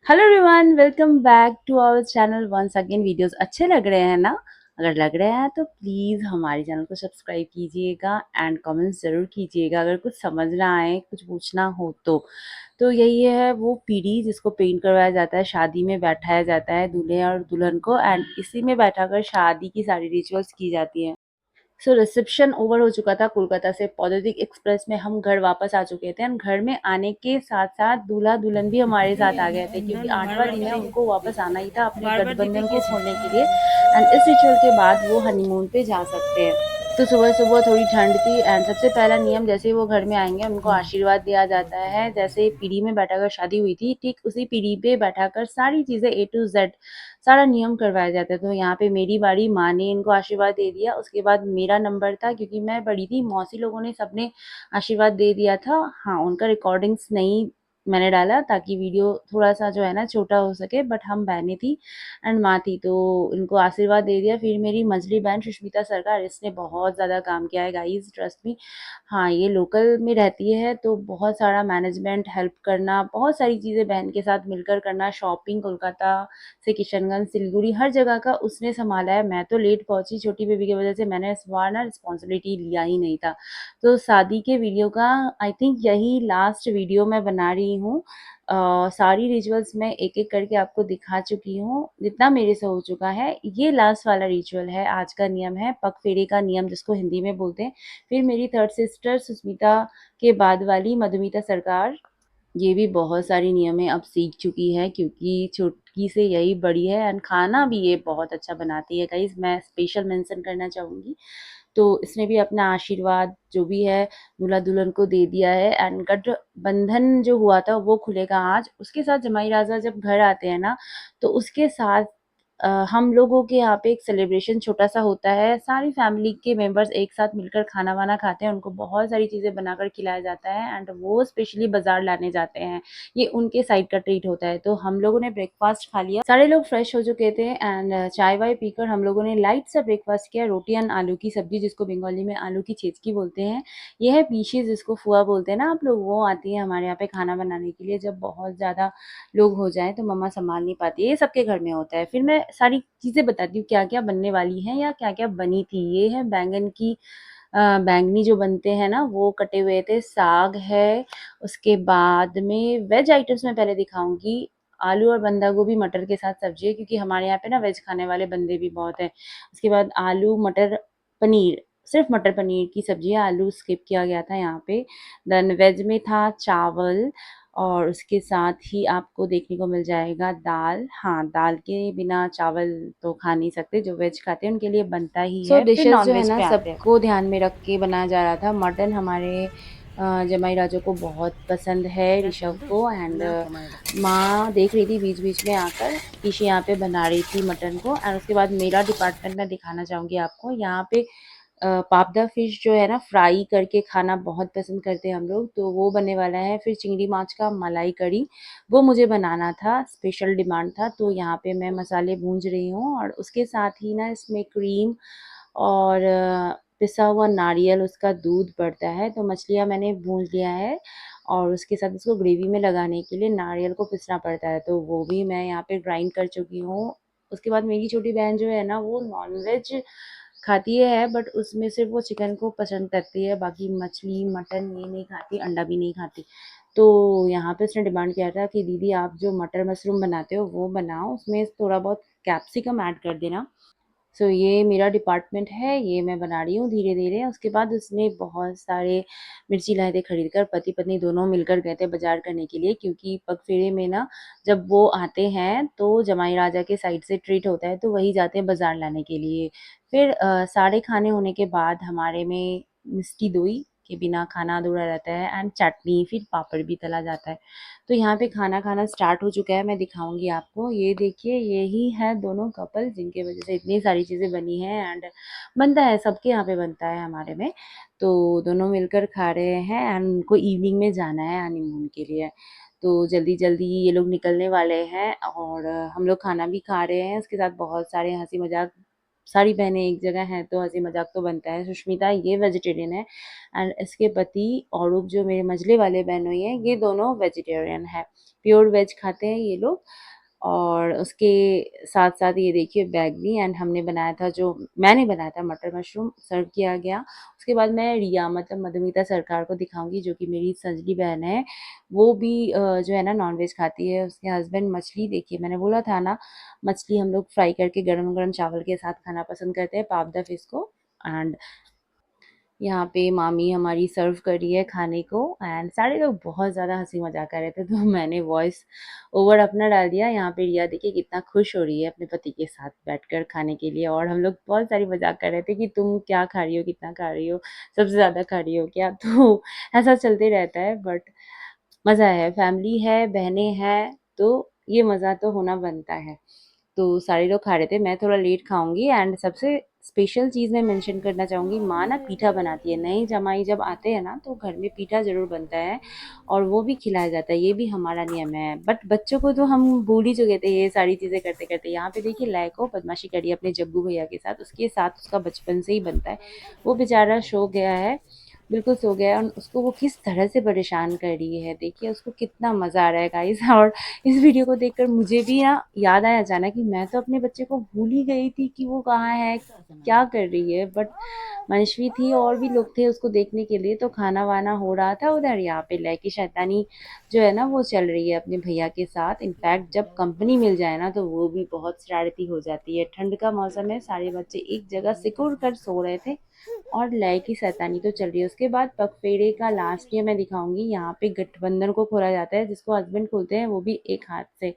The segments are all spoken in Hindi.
Hello everyone, welcome back to our channel once again. Videos अच्छे लग रहे हैं ना? अगर लग रहे हैं तो प्लीज़ हमारे चैनल को सब्सक्राइब कीजिएगा एंड कमेंट्स ज़रूर कीजिएगा। अगर कुछ समझ ना आए, कुछ पूछना हो तो यही है वो पीढ़ी जिसको पेंट करवाया जाता है, शादी में बैठाया जाता है दूल्हे और दुल्हन को, एंड इसी में बैठाकर शादी की सारी रिचुअल्स की जाती हैं। रिसेप्शन ओवर हो चुका था कोलकाता से, औद्योगिक एक्सप्रेस में हम घर वापस आ चुके थे एंड घर में आने के साथ साथ दूल्हा दुल्हन भी हमारे साथ आ गए थे, क्योंकि आठवां दिन है, उनको वापस आना ही था अपने बार बार दिखते गठबंधन को किस खोलने के लिए। एंड इस रिचुअल के बाद वो हनीमून पे जा सकते हैं। तो सुबह सुबह थोड़ी ठंड थी एंड सबसे पहला नियम, जैसे ही वो घर में आएंगे उनको आशीर्वाद दिया जाता है। जैसे पीढ़ी में बैठाकर शादी हुई थी, ठीक उसी पीढ़ी पे बैठाकर सारी चीजें ए टू जेड सारा नियम करवाया जाता है। तो यहाँ पे मेरी बारी, माँ ने इनको आशीर्वाद दे दिया, उसके बाद मेरा नंबर था, क्योंकि मैं बड़ी थी, मौसी लोगों ने सबने आशीर्वाद दे दिया था। हाँ, उनका रिकॉर्डिंग्स नहीं मैंने डाला ताकि वीडियो थोड़ा सा जो है ना छोटा हो सके, बट हम बहनें थी एंड माँ थी, तो इनको आशीर्वाद दे दिया। फिर मेरी मझली बहन सुष्मिता सरकार, इसने बहुत ज़्यादा काम किया है गाइस, ट्रस्ट मी। हाँ, ये लोकल में रहती है तो बहुत सारा मैनेजमेंट, हेल्प करना, बहुत सारी चीज़ें बहन के साथ मिलकर करना, शॉपिंग कोलकाता से किशनगंज, सिलीगुड़ी, हर जगह का उसने सँभाला है। मैं तो लेट पहुँची छोटी बेबी की वज़ह से, मैंने इस बार ना रिस्पॉन्सिबिलिटी लिया ही नहीं था। तो शादी के वीडियो का आई थिंक यही लास्ट वीडियो मैं बना रही हूँ। सारी रिचुअल्स मैं एक-एक करके आपको दिखा चुकी हूँ, जितना मेरे से हो चुका है। ये लास्ट वाला रिचुअल है, आज का नियम है, पग फेरे का नियम जिसको हिंदी में बोलते हैं। फिर मेरी थर्ड सिस्टर सुष्मिता के बाद वाली मधुमिता सरकार, ये भी बहुत सारी नियमें अब सीख चुकी है, क्योंकि छोटी से यही बड़ी है एंड खाना भी ये बहुत अच्छा बनाती है गाइस, मैं स्पेशल मेंशन करना चाहूँगी। तो इसने भी अपना आशीर्वाद जो भी है दूल्हा दुल्हन को दे दिया है एंड गठबंधन जो हुआ था वो खुलेगा आज। उसके साथ जमाई राजा जब घर आते हैं ना, तो उसके साथ हम लोगों के यहाँ पे एक सेलिब्रेशन छोटा-सा होता है। सारी फैमिली के मेंबर्स एक साथ मिलकर खाना-वाना खाते हैं। उनको बहुत सारी चीज़ें बनाकर खिलाया जाता है एंड वो स्पेशली बाज़ार लाने जाते हैं। ये उनके साइड का ट्रीट होता है। तो हम लोगों ने ब्रेकफ़ास्ट खा लिया। सारे लोग फ्रेश हो चुके थे एंड चाय-वाय पीकर हम लोगों ने लाइट सा ब्रेकफ़ास्ट किया। रोटी एंड आलू की सब्ज़ी, जिसको बंगाली में आलू की छेचकी बोलते हैं। ये है पीशी, जिसको फूआ बोलते हैं ना आप लोग, वो आती है हमारे यहाँ पे खाना बनाने के लिए। जब बहुत ज़्यादा लोग हो जाएँ तो मम्मा सँभाल नहीं पाती है, ये सबके घर में होता है। फिर मैं सारी चीज़ें बताती हूँ क्या-क्या बनने वाली हैं या क्या-क्या बनी थी। ये है बैंगन की बैंगनी जो बनते हैं ना वो कटे हुए थे, साग है, उसके बाद में वेज आइटम्स मैं पहले दिखाऊँगी। आलू और बंधा गोभी मटर के साथ सब्ज़ी है, क्योंकि हमारे यहाँ पे ना वेज खाने वाले बंदे भी बहुत हैं। उसके बाद आलू, मटर, पनीर, सिर्फ़ मटर पनीर की सब्ज़ी है, आलू स्किप किया गया था यहाँ पे। देन वेज में था चावल और उसके साथ ही आपको देखने को मिल जाएगा दाल। हाँ, दाल के बिना चावल तो खा नहीं सकते, जो वेज खाते हैं उनके लिए बनता ही है। फिर डिशेज़ जो है नॉन-वेज ना पे आते हैं। सबको ध्यान में रख के बनाया जा रहा था। मटन हमारे जमाई राजा को बहुत पसंद है, ऋषभ को, एंड माँ देख रही थी बीच-बीच में आकर, पीछे यहाँ पे बना रही थी मटन को। एंड उसके बाद मेरा डिपार्टमेंट मैं दिखाना चाहूँगी आपको। यहाँ पे पापड़ा फिश जो है ना फ्राई करके खाना बहुत पसंद करते हैं हम लोग, तो वो बनने वाला है। फिर चिंगड़ी माछ का मलाई कढ़ी, वो मुझे बनाना था, स्पेशल डिमांड था, तो यहाँ पे मैं मसाले भूंज रही हूँ। और उसके साथ ही ना इसमें क्रीम और पिसा हुआ नारियल, उसका दूध पड़ता है। तो मछलियाँ मैंने भून लिया है और उसके साथ उसको ग्रेवी में लगाने के लिए नारियल को पिसना पड़ता है, तो वो भी मैं यहाँ पे ग्राइंड कर चुकी हूँ। उसके बाद मेरी छोटी बहन जो है ना, वो नॉन-वेज खाती है, बट उसमें सिर्फ़ वो चिकन को पसंद करती है, बाकी मछली, मटन ये नहीं खाती, अंडा भी नहीं खाती। तो यहाँ पे उसने डिमांड किया था कि दीदी आप जो मटर मशरूम बनाते हो वो बनाओ, उसमें थोड़ा बहुत कैप्सिकम ऐड कर देना। ये मेरा डिपार्टमेंट है, ये मैं बना रही हूँ धीरे-धीरे। उसके बाद उसने बहुत सारे मिर्ची लाए थे खरीद कर, पति-पत्नी दोनों मिलकर गए थे बाज़ार करने के लिए, क्योंकि पगफेरे में ना जब वो आते हैं तो जमाई राजा के साइड से ट्रीट होता है, तो वही जाते हैं बाज़ार लाने के लिए। फिर सारे खाने होने के बाद हमारे में मिष्टी दोई के बिना खाना अधूरा रहता है एंड चटनी, फिर पापड़ भी तला जाता है। तो यहाँ पे खाना खाना स्टार्ट हो चुका है, मैं दिखाऊँगी आपको। ये देखिए, यही है दोनों कपल जिनकी वज़ह से इतनी सारी चीज़ें बनी हैं एंड बनता है, सबके यहाँ पे बनता है हमारे में। तो दोनों मिलकर खा रहे हैं एंड उनको इवनिंग में जाना है हनीमून के लिए। तो जल्दी-जल्दी ये लोग निकलने वाले हैं और हम लोग खाना भी खा रहे हैं, उसके साथ बहुत सारे हँसी-मज़ाक सारी बहनें एक जगह हैं तो हँसी मज़ाक तो बनता है। सुष्मिता ये वेजिटेरियन है एंड इसके पति औरूप जो मेरे मझले वाले बहनोई हैं, ये दोनों वेजिटेरियन है। प्योर वेज खाते हैं ये लोग। और उसके साथ-साथ ये देखिए बैंगनी एंड हमने बनाया था जो मैंने बनाया था मटर मशरूम सर्व किया गया। उसके बाद मैं रिया मतलब मधुमिता सरकार को दिखाऊँगी जो कि मेरी संजली बहन है। वो भी जो है ना नॉन-वेज खाती है। उसके हस्बैंड मछली देखिए मैंने बोला था ना मछली हम लोग फ्राई करके गरम-गरम चावल के साथ खाना पसंद करते हैं पावदा फिश को एंड यहाँ पे मामी हमारी सर्व कर रही है खाने को एंड सारे लोग बहुत ज़्यादा हँसी मज़ाक कर रहे थे तो मैंने वॉइस ओवर अपना डाल दिया। यहाँ पे रिया देखिए कितना खुश हो रही है अपने पति के साथ बैठकर खाने के लिए और हम लोग बहुत सारी मज़ाक कर रहे थे कि तुम क्या खा रही हो, कितना खा रही हो, सबसे ज़्यादा खा रही हो क्या? तो ऐसा चलते रहता है बट मज़ा है, फैमिली है, बहनें हैं, तो ये मज़ा तो होना बनता है। तो सारे लोग खा रहे थे, मैं थोड़ा लेट खाऊँगी एंड सबसे स्पेशल चीज़ मैं मेंशन करना चाहूँगी, माँ ना पीठा बनाती है। नए जमाई जब आते हैं ना, तो घर में पीठा ज़रूर बनता है और वो भी खिलाया जाता है, ये भी हमारा नियम है। बट बच्चों को तो हम भूल ही चुके थे ये सारी चीज़ें करते-करते। यहाँ पे देखिए लय को बदमाशी करी है अपने जग्गू भैया के साथ, उसके साथ उसका बचपन से ही बनता है। वो बेचारा सो गया है, बिल्कुल सो गया है और उसको वो किस तरह से परेशान कर रही है, देखिए उसको कितना मज़ा आ रहा है गाइस और इस वीडियो को देखकर मुझे भी ना याद आया अचानक कि मैं तो अपने बच्चे को भूल ही गई थी कि वो कहाँ है, क्या कर रही है। बट मनश्वी थी और भी लोग थे उसको देखने के लिए तो खाना वाना हो रहा था उधर। यहाँ पे लड़की शैतानी जो है ना वो चल रही है अपने भैया के साथ। इनफैक्ट जब कंपनी मिल जाए ना तो वो भी बहुत शरारती हो जाती है। ठंड का मौसम है, सारे बच्चे एक जगह सिकुड़ कर सो रहे थे और लय की शैतानी तो चल रही है। उसके बाद पगफेरे का लास्ट ये मैं दिखाऊंगी। यहाँ पे गठबंधन को खोला जाता है जिसको हस्बैंड खोलते हैं वो भी एक हाथ से।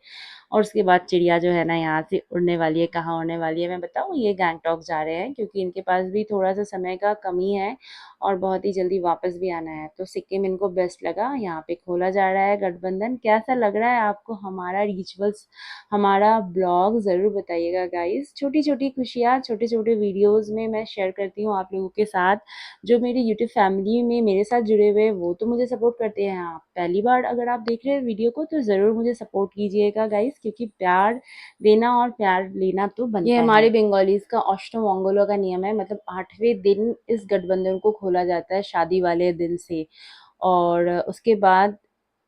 और उसके बाद चिड़िया जो है ना यहाँ से उड़ने वाली है। कहाँ उड़ने वाली है मैं बताऊँ, ये गैंगटॉक जा रहे हैं क्योंकि इनके पास भी थोड़ा सा समय का कमी है और बहुत ही जल्दी वापस भी आना है। तो सिक्किम इनको बेस्ट लगा। यहाँ पे खोला जा रहा है गठबंधन। कैसा लग रहा है आपको हमारा रिचुअल्स, हमारा ब्लॉग? ज़रूर बताइएगा गाइस। छोटी छोटी खुशियाँ छोटे छोटे वीडियोज़ में मैं शेयर करती हूँ आप लोगों के साथ। जो मेरी यूट्यूब फैमिली में मेरे साथ जुड़े हुए हैं वो तो मुझे सपोर्ट करते हैं। आप पहली बार अगर आप देख रहे हैं वीडियो को तो ज़रूर मुझे सपोर्ट कीजिएगा गाइस, क्योंकि प्यार देना और प्यार लेना तो बनता है। ये हमारे बंगालीज का अष्टमंगलों का नियम है, मतलब 8वें दिन इस गठबंधन को खोला जाता है शादी वाले दिन से। और उसके बाद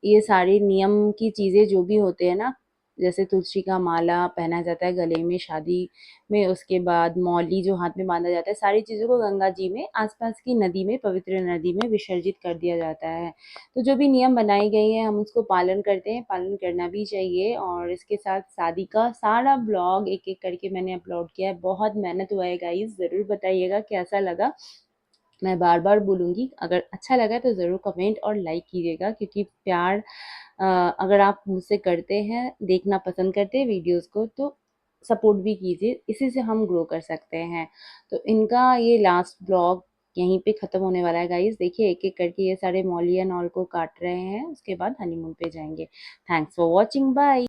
ये सारे नियम की चीज़ें जो भी होते हैं ना, जैसे तुलसी का माला पहना जाता है गले में शादी में, उसके बाद मौली जो हाथ में बांधा जाता है, सारी चीज़ों को गंगा जी में आसपास की नदी में, पवित्र नदी में विसर्जित कर दिया जाता है। तो जो भी नियम बनाई गई हैं हम उसको पालन करते हैं, पालन करना भी चाहिए। और इसके साथ शादी का सारा ब्लॉग एक एक करके मैंने अपलोड किया है। बहुत मेहनत हुआ है गाइस, ज़रूर बताइएगा कैसा लगा। मैं बार-बार बोलूँगी, अगर अच्छा लगा तो ज़रूर कमेंट और लाइक कीजिएगा, क्योंकि प्यार अगर आप मुझसे करते हैं, देखना पसंद करते हैं वीडियोज़ को, तो सपोर्ट भी कीजिए, इसी से हम ग्रो कर सकते हैं। तो इनका ये लास्ट ब्लॉग यहीं पे ख़त्म होने वाला है गाइस। देखिए एक-एक करके ये सारे मौली एंड ऑल को काट रहे हैं, उसके बाद हनीमून पे जाएँगे। Thanks for watching, bye.